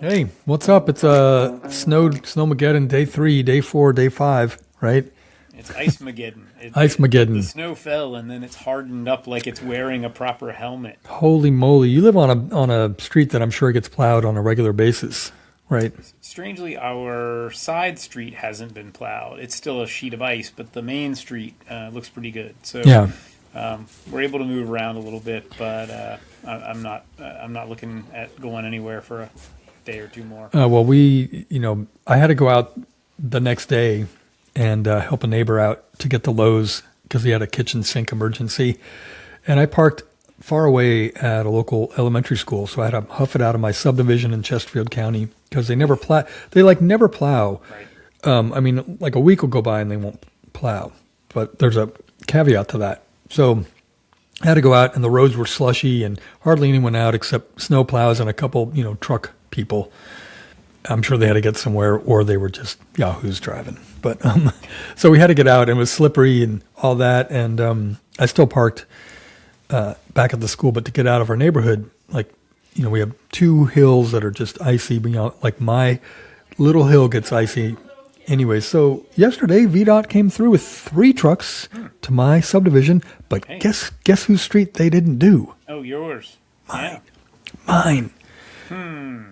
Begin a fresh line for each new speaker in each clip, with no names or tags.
Hey, what's up? It's Snowmageddon day 3, day 4, day 5, right?
It's Ice Mageddon. The
Ice-mageddon.
snow fell and then it's hardened up like it's wearing a proper helmet.
Holy moly! You live on a street that I'm sure gets plowed on a regular basis, right?
Strangely, our side street hasn't been plowed. It's still a sheet of ice, but the main street looks pretty good. So
Yeah.
we're able to move around a little bit, but I'm not looking at going anywhere for a day or two more.
Well, I had to go out the next day and help a neighbor out to get the Lowe's because he had a kitchen sink emergency, and I parked far away at a local elementary school, so I had to huff it out of my subdivision in Chesterfield County because they never plow. They never plow.
Right.
I mean, like a week will go by and they won't plow, but there's a caveat to that. So I had to go out, and the roads were slushy, and hardly anyone out except snow plows and a couple, truck people. I'm sure they had to get somewhere, or they were just yahoos driving. But so we had to get out, and it was slippery and all that. And I still parked back at the school, but to get out of our neighborhood, we have two hills that are just icy. Like my little hill gets icy. Anyway, so yesterday VDOT came through with 3 trucks to my subdivision, but
Hey.
guess whose street they didn't do?
Oh, yours.
Mine. Mine.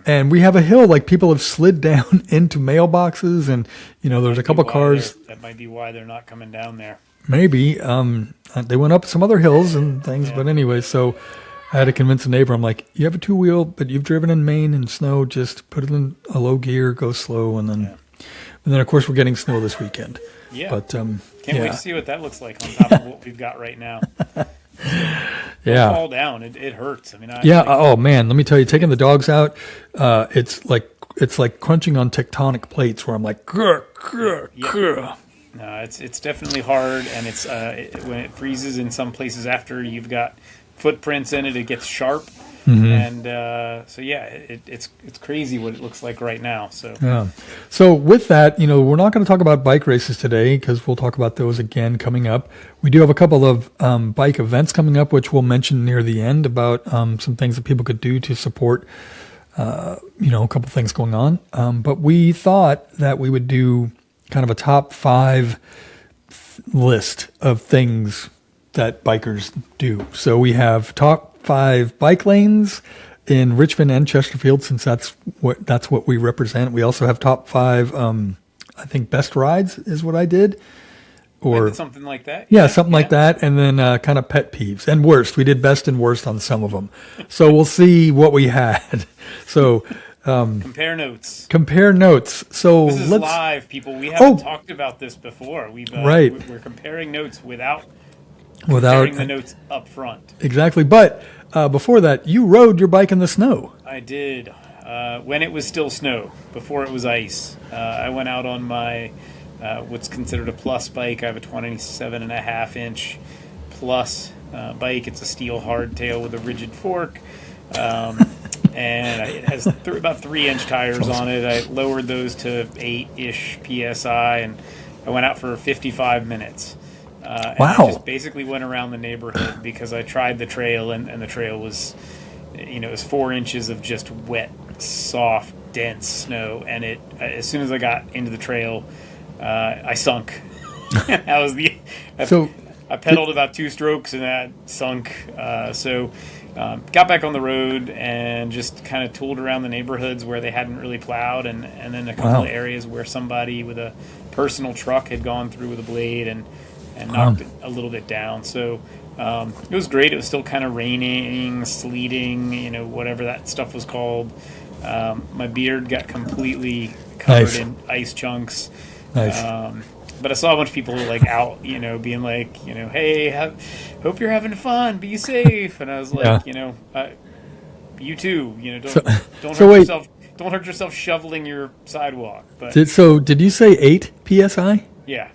And we have a hill, like people have slid down into mailboxes, and there's a couple cars.
That might be why they're not coming down there.
Maybe they went up some other hills and things,
Yeah.
but anyway, so I had to convince a neighbor. I'm like, you have a 2-wheel, but you've driven in Maine in snow. Just put it in a low gear, go slow, and then of course we're getting snow this weekend.
Yeah.
But
Can't
yeah,
wait to see what that looks like on top of what we've got right now.
yeah.
Fall down. It hurts. I mean,
Yeah. Oh man, let me tell you, taking the dogs out, it's like crunching on tectonic plates where I'm like, grr, grr, grr.
No, it's definitely hard, and it's when it freezes in some places after you've got footprints in it, it gets sharp, and so yeah, it's crazy what it looks like right now. So
Yeah. So with that, we're not going to talk about bike races today because we'll talk about those again coming up. We do have a couple of bike events coming up, which we'll mention near the end about some things that people could do to support, a couple things going on. But we thought that we would do kind of a top 5 list of things that bikers do. So we have top 5 bike lanes in Richmond and Chesterfield, since that's what we represent. We also have top 5, I think best rides is what I did, or
something like that.
yeah, something like that, and then kind of pet peeves and worst. We did best and worst on some of them, so we'll see what we had. So
Compare notes.
compare notes. So
This is
let's.
live, people. We haven't talked about this before.
Right.
We're comparing notes without
Without
comparing the notes up front.
exactly, but before that, you rode your bike in the snow.
I did when it was still snow, before it was ice. I went out on my what's considered a plus bike. I have a 27.5-inch plus bike. It's a steel hardtail with a rigid fork. And it has about 3-inch tires on it. I lowered those to 8-ish PSI, and I went out for 55 minutes. And
Wow.
I just basically went around the neighborhood because I tried the trail, and the trail was, it was 4 inches of just wet, soft, dense snow. And as soon as I got into the trail, I sunk. That was I pedaled about 2 strokes and that sunk. Got back on the road and just kind of tooled around the neighborhoods where they hadn't really plowed, and then a couple of areas where somebody with a personal truck had gone through with a blade and knocked it a little bit down. So it was great. It was still kind of raining, sleeting, whatever that stuff was called. My beard got completely covered in ice chunks.
Nice.
But I saw a bunch of people out, being like, hey, hope you're having fun, be safe. And I was like, you too, don't hurt yourself shoveling your sidewalk. But
Did you say 8 psi?
yeah.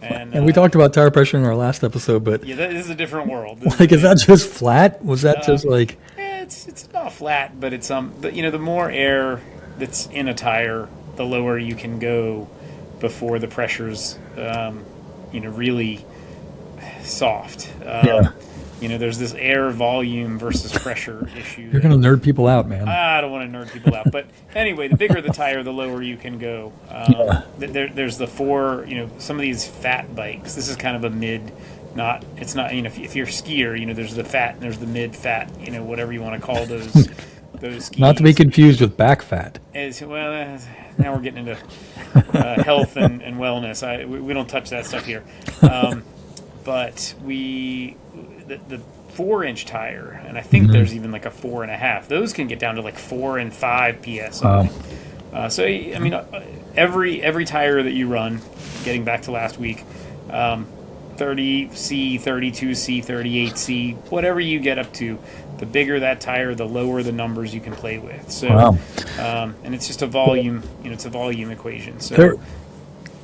And we talked about tire pressure in our last episode, but
Yeah, this is a different world.
is that just flat? Was that just like?
It's not flat, but it's but the more air that's in a tire, the lower you can go before the pressure's really soft. there's this air volume versus pressure issue.
You're going to nerd people out, man.
I don't want to nerd people out, but anyway, the bigger the tire, the lower you can go. There's the four, some of these fat bikes. This is kind of a mid. It's not. If you're a skier, there's the fat and there's the mid fat. Whatever you want to call those. Those skis.
Not to be confused with back fat.
Now we're getting into health and wellness. We don't touch that stuff here. But the 4-inch tire, and I think there's even like a 4.5. Those can get down to like 4 and 5 psi. So I mean, every tire that you run, getting back to last week, 30C, 32C, 38C, whatever you get up to, the bigger that tire, the lower the numbers you can play with. So, and it's just a volume, it's a volume equation. So,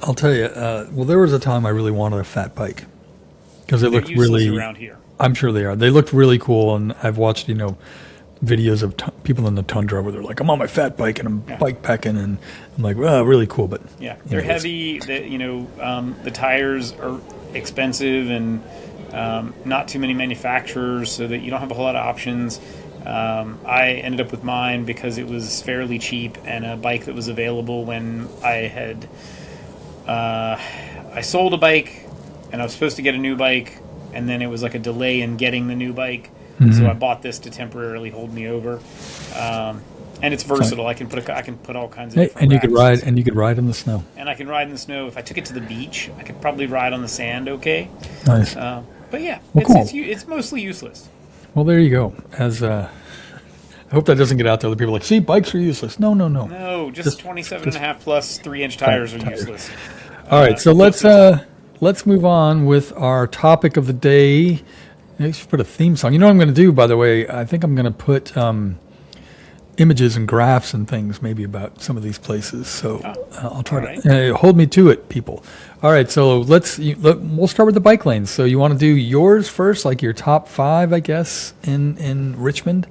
I'll tell you. There was a time I really wanted a fat bike because it looked really
around here.
I'm sure they are. They looked really cool, and I've watched videos of people in the tundra where they're like, I'm on my fat bike and I'm bike packing, and I'm like, well, really cool, but
they're heavy. The tires are expensive and not too many manufacturers, so that you don't have a whole lot of options. I ended up with mine because it was fairly cheap and a bike that was available when I sold a bike and I was supposed to get a new bike, and then it was like a delay in getting the new bike. So I bought this to temporarily hold me over, and it's versatile. I can put all kinds of different
and you could
racks.
ride, and you could ride in the snow.
And I can ride in the snow. If I took it to the beach, I could probably ride on the sand. Okay.
Nice.
But yeah,
cool.
it's mostly useless.
Well, there you go. I hope that doesn't get out there. The people are like, see, bikes are useless. No.
No, just 27.5 plus 3-inch tires are useless.
All right, so let's move on with our topic of the day. I should put a theme song. You know what I'm going to do, by the way? I think I'm going to put images and graphs and things maybe about some of these places. So I'll try to hold me to it, people. All right, so we'll start with the bike lanes. So you want to do yours first, like your top 5, I guess, in Richmond?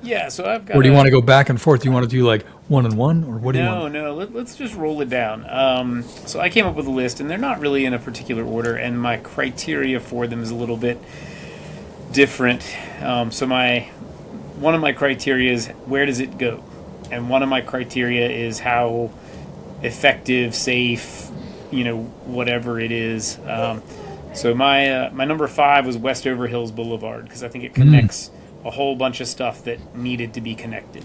Yeah, so I've got.
Or do you want to go back and forth? Do you want to do like 1 and 1, or what do you want?
No. Let's just roll it down. So I came up with a list, and they're not really in a particular order, and my criteria for them is a little bit different. So one of my criteria is where does it go, and one of my criteria is how effective, safe, whatever it is. So my number 5 was Westover Hills Boulevard because I think it connects a whole bunch of stuff that needed to be connected.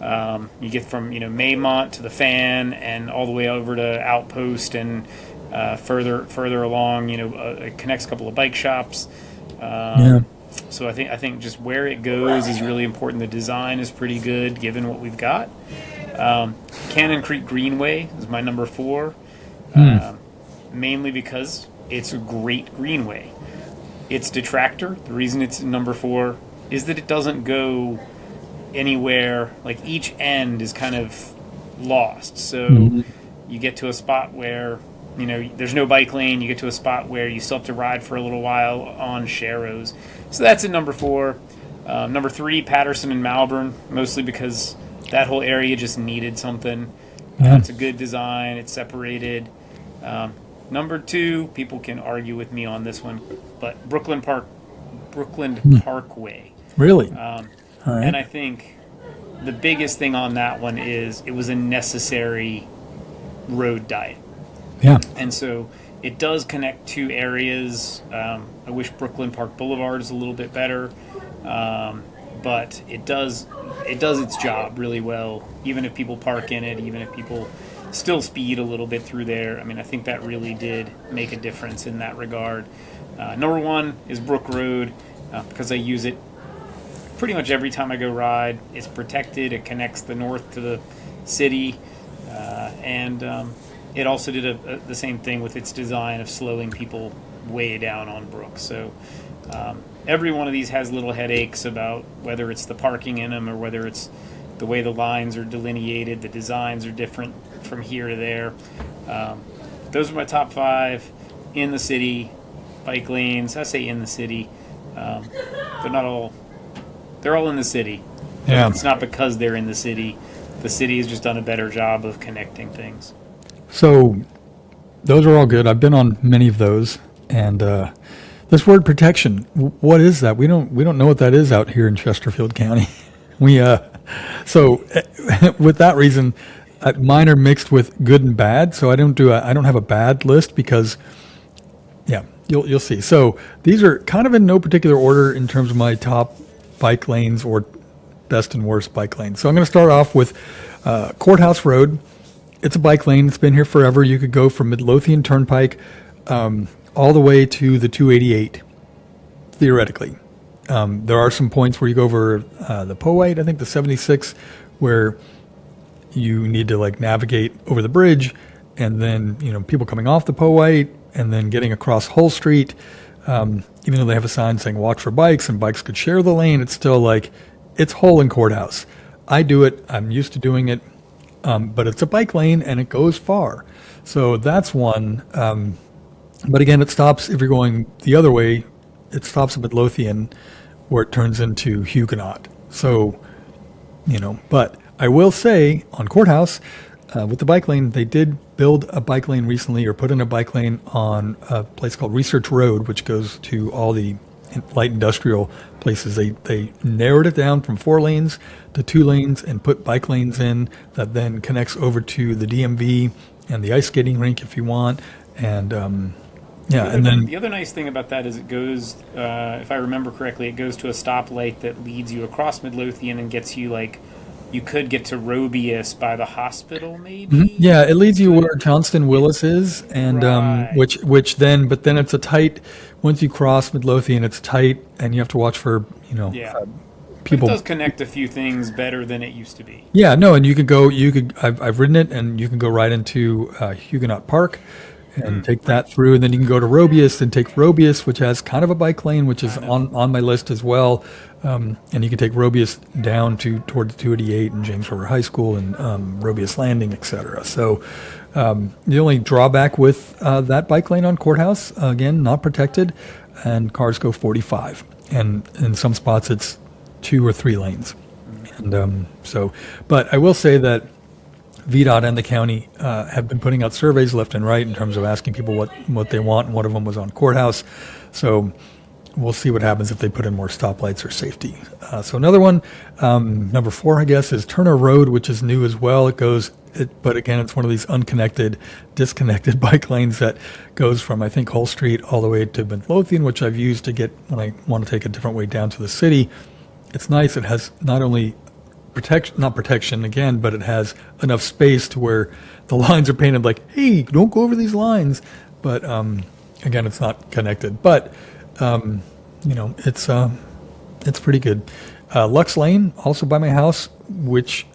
You get from Maymont to the Fan and all the way over to Outpost and further along. It connects a couple of bike shops. So I think just where it goes is really important. The design is pretty good given what we've got. Cannon Creek Greenway is my number 4, mainly because it's a great greenway. Its detractor, the reason it's number 4, is that it doesn't go anywhere. Like each end is kind of lost. So you get to a spot where there's no bike lane. You get to a spot where you still have to ride for a little while on Sharrows. So that's in number 4. Number 3, Patterson and Malvern, mostly because that whole area just needed something. It's a good design. It's separated. Number 2, people can argue with me on this one, but Brooklyn Parkway.
Really?
All right. And I think the biggest thing on that one is it was a necessary road diet.
Yeah.
And so it does connect 2 areas. I wish Brooklyn Park Boulevard is a little bit better, but it does its job really well. Even if people park in it, even if people still speed a little bit through there. I mean, I think that really did make a difference in that regard. Number 1 is Brook Road because I use it pretty much every time I go ride. It's protected. It connects the north to the city, and it also did the same thing with its design of slowing people way down on Brook. So every one of these has little headaches about whether it's the parking in them or whether it's the way the lines are delineated. The designs are different from here to there. Those are my top 5 in the city. Bike lanes, I say in the city. They're not all... They're all in the city.
Yeah.
It's not because they're in the city. The city has just done a better job of connecting things.
So those are all good. I've been on many of those, and This word protection, what is that? We don't know what that is out here in Chesterfield County. We so with that reason, mine are mixed with good and bad. So I don't have a bad list because yeah, you'll see. So these are kind of in no particular order in terms of my top bike lanes or best and worst bike lanes. So I'm going to start off with Courthouse Road. It's a bike lane. It's been here forever. You could go from Midlothian Turnpike all the way to the 288, theoretically. There are some points where you go over the Powhite, I think the 76, where you need to like navigate over the bridge, and then people coming off the Powhite and then getting across Hull Street. Even though they have a sign saying "Watch for bikes" and bikes could share the lane, it's still like it's Hull and Courthouse. I do it. I'm used to doing it, but it's a bike lane and it goes far. So that's one. But again, it stops if you're going the other way. It stops at Midlothian, where it turns into Huguenot. So, but I will say on Courthouse, with the bike lane, they did build a bike lane recently, or put in a bike lane on a place called Research Road, which goes to all the light industrial places. They narrowed it down from 4 lanes to 2 lanes and put bike lanes in that then connects over to the DMV and the ice skating rink if you want. And and then
the other nice thing about that is it goes, if I remember correctly, it goes to a stoplight that leads you across Midlothian and gets you you could get to Robius by the hospital, maybe.
Mm-hmm. Yeah, it leads you where Johnston Willis is, and
Right.
but then it's a tight. Once you cross Midlothian, it's tight, and you have to watch for
Yeah.
people.
It does connect a few things better than it used to be.
Yeah, no, and I've ridden it, and you can go right into Huguenot Park and take that through, and then you can go to Robius and take Robius, which has kind of a bike lane, which is on my list as well. And you can take Robius down toward the 288 and James River High School and Robius Landing, etc. So the only drawback with that bike lane on Courthouse, again, not protected, and cars go 45, and in some spots it's 2 or 3 lanes. And but I will say that VDOT and the county have been putting out surveys left and right in terms of asking people what they want, and one of them was on Courthouse. So we'll see what happens if they put in more stoplights or safety. So another one, number 4, I guess, is Turner Road, which is new as well. But again, it's one of these disconnected bike lanes that goes from, I think, Hull Street all the way to Midlothian, which I've used to get when I want to take a different way down to the city. It's nice. It has not only not protection again, but it has enough space to where the lines are painted like, hey, don't go over these lines. But again, it's not connected. But it's pretty good. Lux Lane, also by my house, which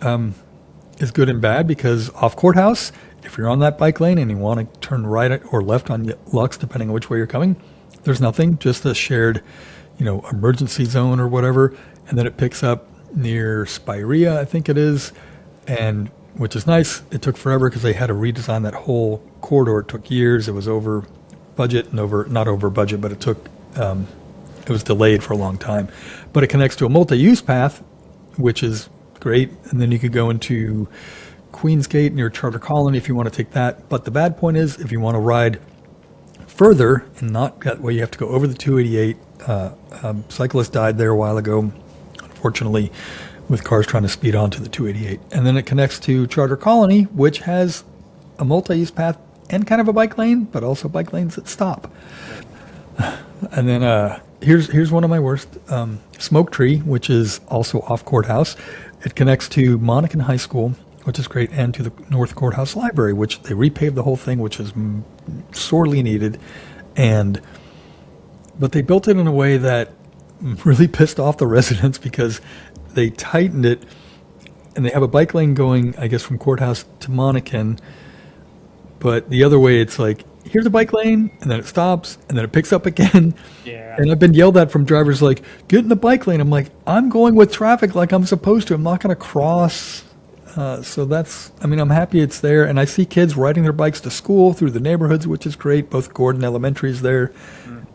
is good and bad because off Courthouse, if you're on that bike lane and you want to turn right or left on Lux, depending on which way you're coming, there's nothing, just a shared, emergency zone or whatever, and then it picks up near Spirea, I think it is, and which is nice. It took forever because they had to redesign that whole corridor. It took years. It was over budget and not over budget, but it was delayed for a long time. But it connects to a multi-use path, which is great, and then you could go into Queensgate near Charter Colony if you want to take that. But the bad point is, if you want to ride further and not that way, you have to go over the 288. Cyclist died there a while ago, unfortunately, with cars trying to speed onto the 288. And then it connects to Charter Colony, which has a multi-use path and kind of a bike lane, but also bike lanes that stop. And then here's one of my worst, Smoke Tree, which is also off Courthouse. It connects to Monacan High School, which is great, and to the North Courthouse Library, which they repaved the whole thing, which is sorely needed. But they built it in a way that really pissed off the residents because they tightened it, and they have a bike lane going, I guess, from Courthouse to Monacan. But the other way, it's like, here's a bike lane, and then it stops, and then it picks up again.
Yeah.
And I've been yelled at from drivers like, get in the bike lane. I'm like, I'm going with traffic like I'm supposed to. I'm not going to cross. I'm happy it's there. And I see kids riding their bikes to school through the neighborhoods, which is great. Both Gordon Elementary is there,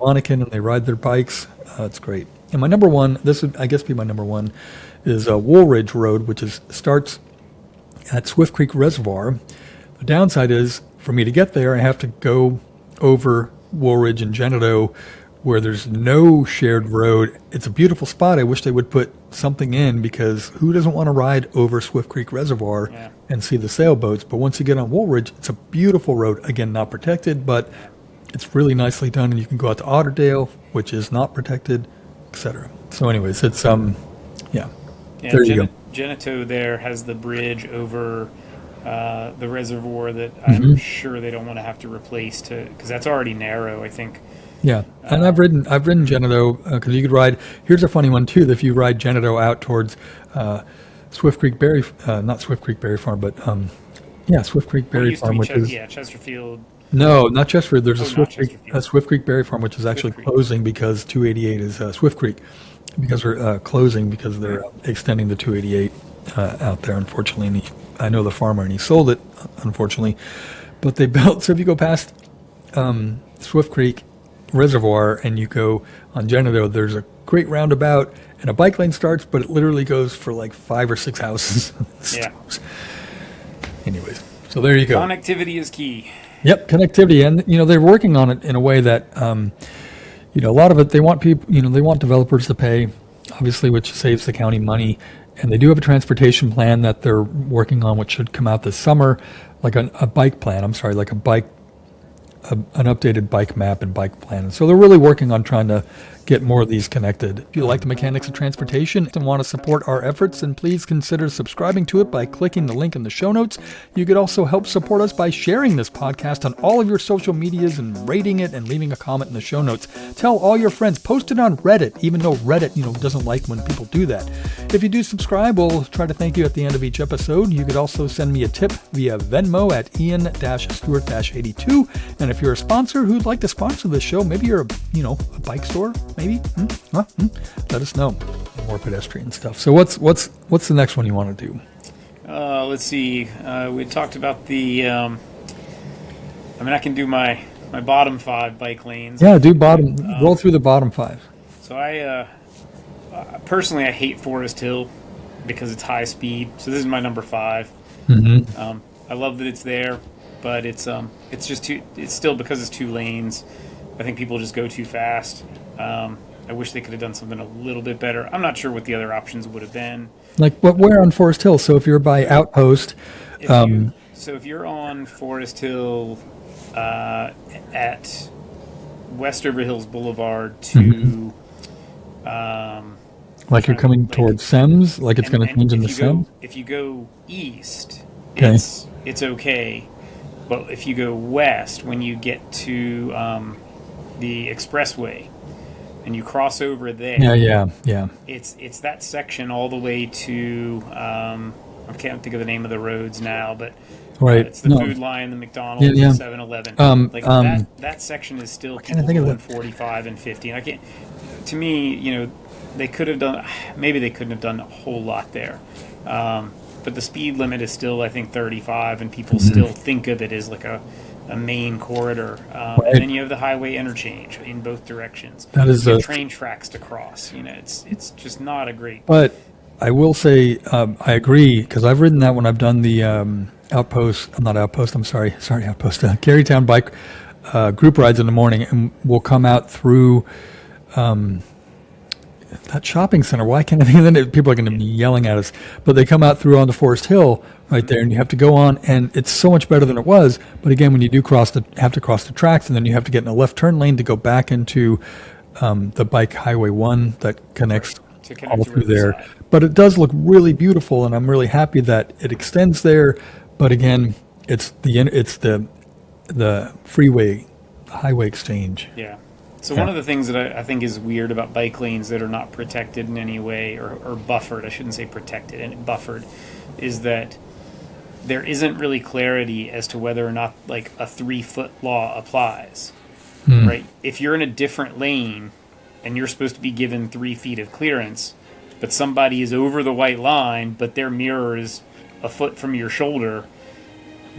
Monacan, and they ride their bikes. It's great. And my number one, this would, I guess, be my number one, is Woolridge Road, which starts at Swift Creek Reservoir. The downside is, for me to get there, I have to go over Woolridge and Genedo, where there's no shared road. It's a beautiful spot. I wish they would put something in, because who doesn't want to ride over Swift Creek Reservoir and see the sailboats? But once you get on Woolridge, it's a beautiful road. Again, not protected, but it's really nicely done, and you can go out to Otterdale, which is not protected, etc. So anyways, it's there you go.
Genito there has the bridge over the reservoir that I'm sure they don't want to have to replace, because that's already narrow, I think.
Yeah, and I've ridden Genito, because you could ride. Here's a funny one too. That if you ride Genito out towards Swift Creek Berry, not Swift Creek Berry Farm, but Swift Creek Berry Farm, which is
Chesterfield.
No, not Chesterfield. There's a Swift Creek Berry Farm, which is actually closing because 288 is Swift Creek, because they're closing because they're extending the 288 out there. Unfortunately, and I know the farmer, and he sold it, unfortunately. But they built. So if you go past Swift Creek Reservoir and you go on Genito, there's a great roundabout and a bike lane starts, but it literally goes for like 5 or 6 houses.
Yeah.
Anyways, so there you go.
Connectivity is key.
Yep, connectivity, and they're working on it in a way that a lot of it they want people, they want developers to pay, obviously, which saves the county money, and they do have a transportation plan that they're working on, which should come out this summer, like a bike plan. I'm sorry, like an updated bike map and bike plan. And so they're really working on trying to get more of these connected. If you like the mechanics of transportation and want to support our efforts, then please consider subscribing to it by clicking the link in the show notes. You could also help support us by sharing this podcast on all of your social medias and rating it and leaving a comment in the show notes. Tell all your friends, post it on Reddit, even though Reddit, doesn't like when people do that. If you do subscribe, we'll try to thank you at the end of each episode. You could also send me a tip via Venmo at Ian-Stewart-82. And if you're a sponsor who'd like to sponsor this show, maybe you're a bike store, maybe, let us know. More pedestrian stuff. So what's the next one you want to do?
Let's see. We talked about the. I can do my bottom 5 bike lanes.
Yeah, do roll through the bottom 5.
So I personally I hate Forest Hill because it's high speed. So this is my number 5.
Mm-hmm.
I love that it's there, but it's just too. It's still, because it's 2 lanes. I think people just go too fast. I wish they could have done something a little bit better. I'm not sure what the other options would have been.
Like, but where on Forest Hill? So if you're by Outpost.
If you're on Forest Hill at Westover Hills Boulevard to...
like you're coming towards Sems? Like it's going to change into Sems?
If you go east,
okay,
it's okay. But if you go west, when you get to the expressway, and you cross over there,
yeah.
It's that section all the way to I can't think of the name of the roads now, but it's the Food Line, the McDonald's, the 7-Eleven. That section is still people going 45 and 50. I can't. To me, they could have done. Maybe they couldn't have done a whole lot there. But the speed limit is still, I think, 35, and people still think of it as like a main corridor. And then you have the highway interchange in both directions.
That is
train tracks to cross. It's just not a great.
But I will say I agree, because I've ridden that when I've done the Outpost. Carytown bike group rides in the morning, and we'll come out through. That shopping center, why can't I think of it? People are going to be yelling at us, but they come out through onto Forest Hill right there, and you have to go on, and it's so much better than it was. But again, when you do have to cross the tracks, and then you have to get in a left turn lane to go back into the bike highway 1 that connects all through there. Side. But it does look really beautiful, and I'm really happy that it extends there. But again, it's the freeway, highway exchange.
Yeah. So one of the things that I think is weird about bike lanes that are not protected in any way, or buffered, I shouldn't say protected, and buffered, is that there isn't really clarity as to whether or not like a 3-foot law applies, right? If you're in a different lane and you're supposed to be given 3 feet of clearance, but somebody is over the white line, but their mirror is a foot from your shoulder,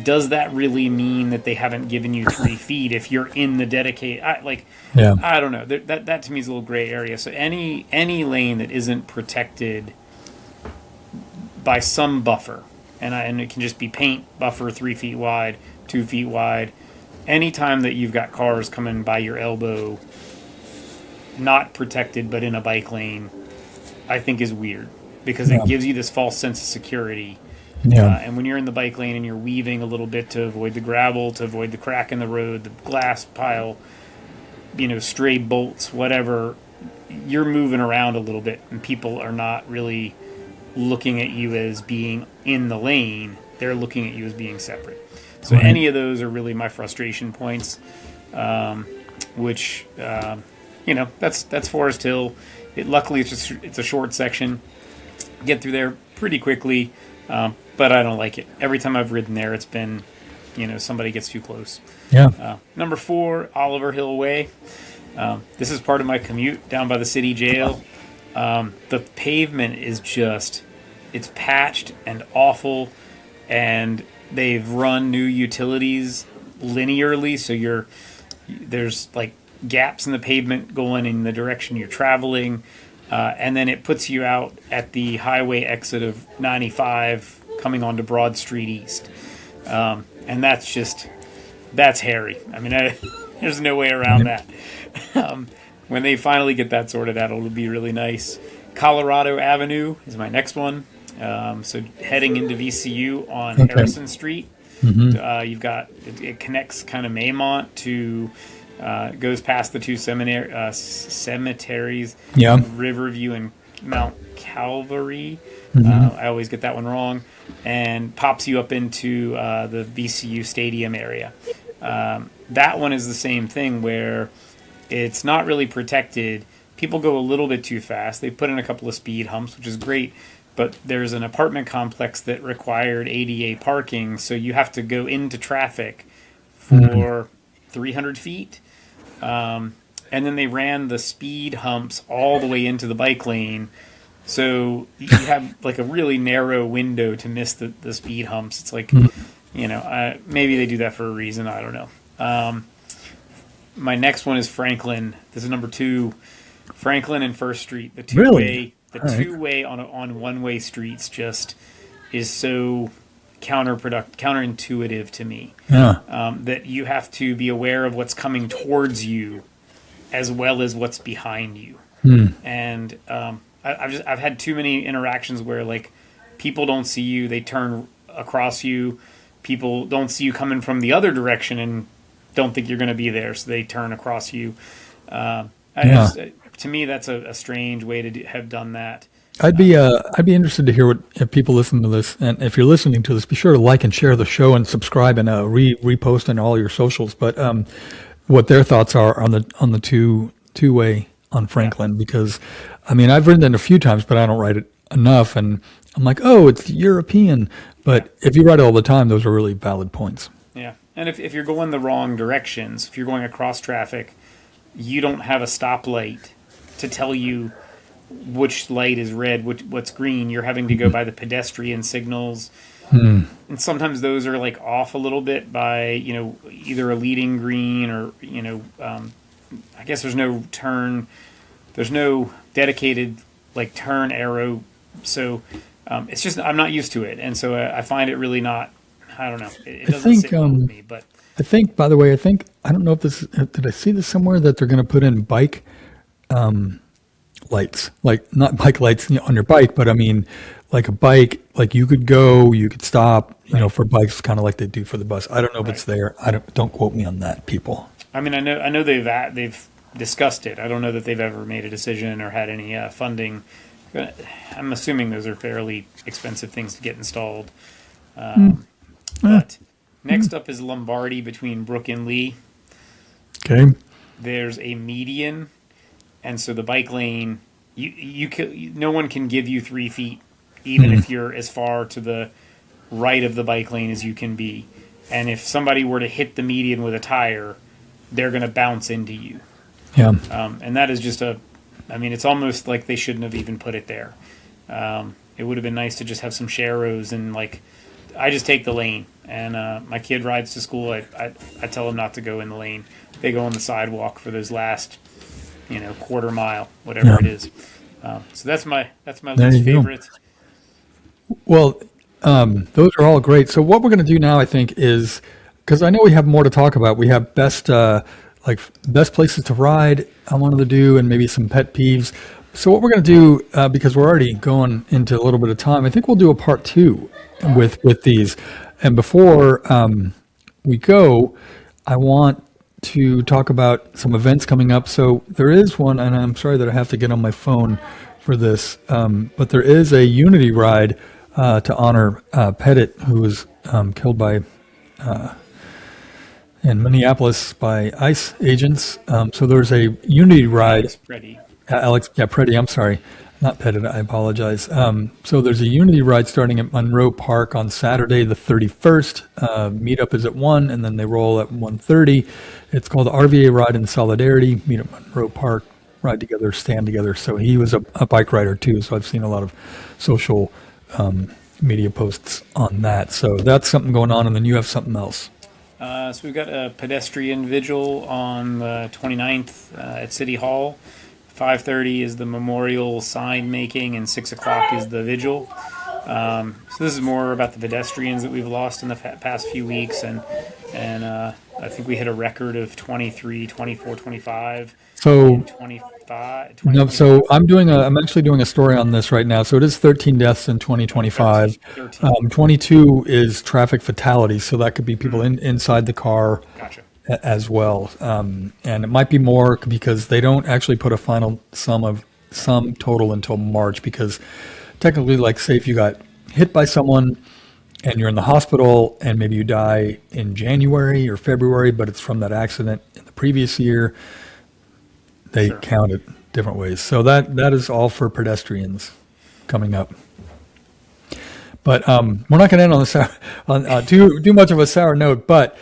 does that really mean that they haven't given you 3 feet if you're in the dedicated? I don't know. That to me is a little gray area. So any lane that isn't protected by some buffer, and it can just be paint buffer 3 feet wide, 2 feet wide. Anytime that you've got cars coming by your elbow, not protected but in a bike lane, I think is weird because
Yeah.
it gives you this false sense of security.
Yeah.
And when you're in the bike lane and you're weaving a little bit to avoid the gravel, to avoid the crack in the road, the glass pile, stray bolts, whatever, you're moving around a little bit, and people are not really looking at you as being in the lane. They're looking at you as being separate. So
Right.
any of those are really my frustration points, which, that's Forest Hill. Luckily, it's a short section. Get through there pretty quickly, but I don't like it. Every time I've ridden there, it's been, somebody gets too close.
Yeah.
Number 4, Oliver Hill Way. This is part of my commute down by the city jail. The pavement is it's patched and awful, and they've run new utilities linearly, so there's like gaps in the pavement going in the direction you're traveling, and then it puts you out at the highway exit of 95 coming onto Broad Street East. And that's hairy. I mean, there's no way around that. When they finally get that sorted out, it'll be really nice. Colorado Avenue is my next one. So heading into VCU on Harrison Street, you've got it connects kind of Maymont to goes past the two cemeteries,
Yeah.
Riverview and Mount Calvary. I always get that one wrong, and pops you up into the VCU Stadium area. That one is the same thing where it's not really protected. People go a little bit too fast. They put in a couple of speed humps, which is great, but there's an apartment complex that required ADA parking, so you have to go into traffic for 300 feet. And then they ran the speed humps all the way into the bike lane, so you have like a really narrow window to miss the speed humps. It's like, maybe they do that for a reason. I don't know. My next one is Franklin. This is number 2. Franklin and First Street. The two-way,
Really?
two-way on one-way streets just is so counterintuitive to me.
Yeah.
That you have to be aware of what's coming towards you as well as what's behind you. And I've had too many interactions where like people don't see you, they turn across you. People don't see you coming from the other direction and don't think you're going to be there, so they turn across you. To me, that's a strange way to have done that.
I'd be interested to hear if people listen to this, and if you're listening to this, be sure to like and share the show and subscribe and repost on all your socials. But what their thoughts are on the two-way on Franklin, because I mean I've ridden it a few times, but I don't ride it enough, and I'm like, oh, it's European. But if you ride it all the time, those are really valid points.
Yeah, and if you're going the wrong directions, if you're going across traffic, you don't have a stoplight to tell you which light is red, what's green. You're having to go by the pedestrian signals. And sometimes those are like off a little bit by, either a leading green or, I guess there's no dedicated like turn arrow. So it's just, I'm not used to it. And so I find it really not, I don't know. It doesn't sit well with me, but
I think, by the way, I don't know if did I see this somewhere that they're going to put in bike lights, like not bike lights on your bike, but I mean, like a bike, like you could stop, for bikes, kind of like they do for the bus. I don't know if it's there. Don't quote me on that, people.
I mean, I know they've discussed it. I don't know that they've ever made a decision or had any funding. I'm assuming those are fairly expensive things to get installed. But next up is Lombardi between Brook and Lee.
Okay.
There's a median, and so the bike lane, no one can give you 3 feet, even if you're as far to the right of the bike lane as you can be. And if somebody were to hit the median with a tire, they're going to bounce into you.
Yeah.
And that is just it's almost like they shouldn't have even put it there. It would have been nice to just have some sharrows and like, I just take the lane, and my kid rides to school. I tell him not to go in the lane. They go on the sidewalk for those last, quarter mile, whatever it is. So that's my least favorite.
Well, those are all great. So what we're going to do now, I think, is because I know we have more to talk about. We have best like best places to ride I wanted to do, and maybe some pet peeves. So what we're going to do, because we're already going into a little bit of time, I think we'll do a part two with these. And before we go, I want to talk about some events coming up. So there is one, and I'm sorry that I have to get on my phone for this, but there is a Unity ride to honor Pettit, who was killed by in Minneapolis by ICE agents. So there's a Unity ride. Preddy, I'm sorry. Not Pettit, I apologize. So there's a Unity ride starting at Monroe Park on Saturday the 31st. Meetup is at 1, and then they roll at 1:30. It's called the RVA Ride in Solidarity. Meet at Monroe Park, ride together, stand together. So he was a bike rider too, so I've seen a lot of social media posts on that. So that's something going on, and then you have something else.
So we've got a pedestrian vigil on the 29th at City Hall. 5:30 is the memorial sign making, and 6 o'clock is the vigil. So this is more about the pedestrians that we've lost in the past few weeks, and I think we hit a record of 23, 24, 25.
So
25.
no, so I'm actually doing a story on this right now. So it is 13 deaths in 2025. 22 is traffic fatalities, so that could be people inside the car.
Gotcha.
As well, and it might be more because they don't actually put a final sum total until March, because technically, like, say if you got hit by someone and you're in the hospital and maybe you die in January or February, but it's from that accident in the previous year, they count it different ways. So that is all for pedestrians coming up. But we're not going to end on too much of a sour note, but.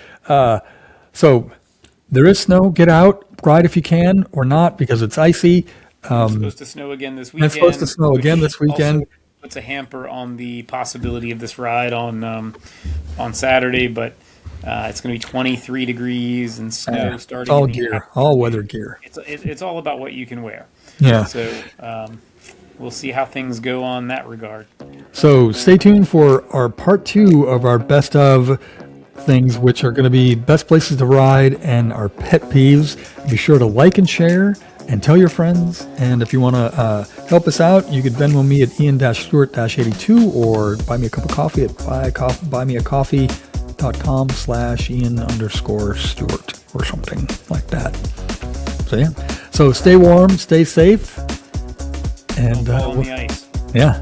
So there is snow. Get out, ride if you can, or not, because it's icy.
It's supposed to snow again this weekend.
It's supposed to snow again this weekend.
Also puts a hamper on the possibility of this ride on Saturday, but it's going to be 23 degrees and snow starting.
All gear, all weather gear.
It's all about what you can wear.
Yeah.
So we'll see how things go on that regard.
So stay tuned for our part 2 of our best of things, which are going to be best places to ride and our pet peeves. Be sure to like and share and tell your friends. And if you want to help us out, you can Venmo me at Ian-Stewart-82 or buy me a cup of coffee at buymeacoffee.com/Ian_Stewart or something like that. So yeah. So stay warm, stay safe, and
on the ice.
Yeah.